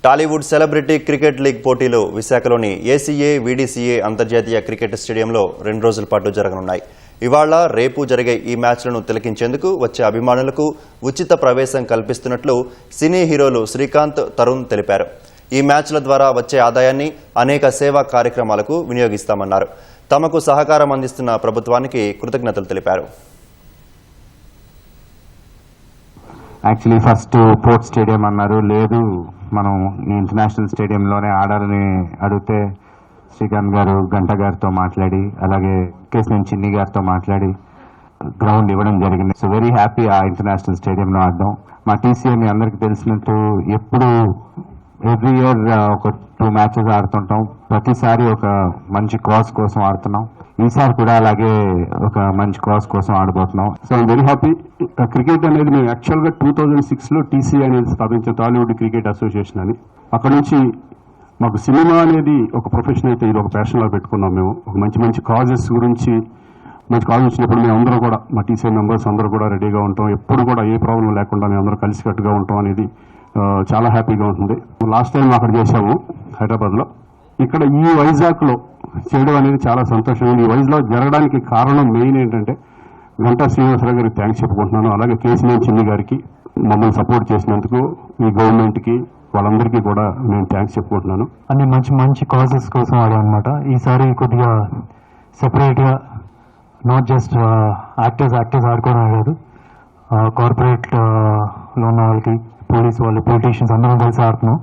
Tollywood celebrity cricket league పోటీలు విశాఖలోని ACA VDCA అంతర్జాతీయ క్రికెట్ స్టేడియంలో 2 రోజుల పాటు జరగనున్నాయి. ఇవాళ రేపు జరిగే ఈ మ్యాచ్లను తిలకించేందుకు వచ్చే అభిమానులకు ఉచిత ప్రవేశం కల్పిస్తున్నట్లు సినీ హీరోలు శ్రీకాంత్, తరుణ్ తెలిపారు. ఈ మ్యాచ్ల ద్వారా వచ్చే ఆదాయాన్ని అనేక సేవా కార్యక్రమాలకు వినియోగిస్తామన్నారు. తమకు సహకారం అందిస్తున్న ప్రభుత్వానికి కృతజ్ఞతలు తెలిపారు. యాక్చువల్లీ ఫస్ట్ పోర్ట్ స్టేడియం అన్నారు, లేదు మనం ఇంటర్నేషనల్ స్టేడియంలోనే ఆడాలని అడిగితే శ్రీకాంత్ గారు గంట గారితో మాట్లాడి, అలాగే కేసినేని చిన్ని గారితో మాట్లాడి గ్రౌండ్ ఇవ్వడం జరిగింది. సో వెరీ హ్యాపీ ఆ ఇంటర్నేషనల్ స్టేడియంలో ఆడడం. మా టీసీఏ మీ అందరికీ తెలిసినట్టు ఎప్పుడు ఎవ్రీ ఇయర్ ఒక 2 మ్యాచెస్ ఆడుతుంటాం. ప్రతిసారి ఒక మంచి కాజ్ కోసం ఆడుతున్నాం. ఈసారి కూడా అలాగే ఒక మంచి కాజ్ కోసం ఆడబోతున్నాం. So I'm very happy. Cricket అనేది మేము యాక్చువల్గా 2006లో టీసీ అనేది స్థాపించిన టాలీవుడ్ క్రికెట్ అసోసియేషన్ అని. అక్కడ నుంచి మాకు సినిమా అనేది ఒక ప్రొఫెషన్ అయితే ఇది ఒక ప్యాషన్లో పెట్టుకున్నాం. మేము ఒక మంచి కాజెస్ గురించి మంచి కాజ్ వచ్చినప్పుడు మేము అందరూ కూడా మా టీసీ మెంబర్స్ అందరూ కూడా రెడీగా ఉంటాం. ఎప్పుడు కూడా ఏ ప్రాబ్లం లేకుండా మేము అందరూ కలిసికట్టుగా ఉంటాం అనేది చాలా హ్యాపీగా ఉంటుంది. లాస్ట్ టైం అక్కడ చేశాము హైదరాబాద్లో. ఇక్కడ ఈ వైజాగ్లో చేయడం అనేది చాలా సంతోషం. ఈ వైజాగ్లో జరగడానికి కారణం మెయిన్ ఏంటంటే గంటా శ్రీనివాసరావు గారికి థ్యాంక్స్ చెప్పుకుంటున్నాను. అలాగే కేసినేని చిన్ని గారికి మమ్మల్ని సపోర్ట్ చేసినందుకు ఈ గవర్నమెంట్కి వాళ్ళందరికీ కూడా నేను థ్యాంక్స్ చెప్పుకుంటున్నాను. అన్ని మంచి కాజెస్ కోసం ఆడామన్నమాట. ఈసారి కొద్దిగా సెపరేట్గా నాట్ జస్ట్ యాక్టర్స్ ఆడుకోవడం కాదు, కార్పొరేట్లో ఉన్న వాళ్ళకి, పోలీసు వాళ్ళు, పొలిటీషియన్స్ అందరం కలిసి ఆడుతున్నాం.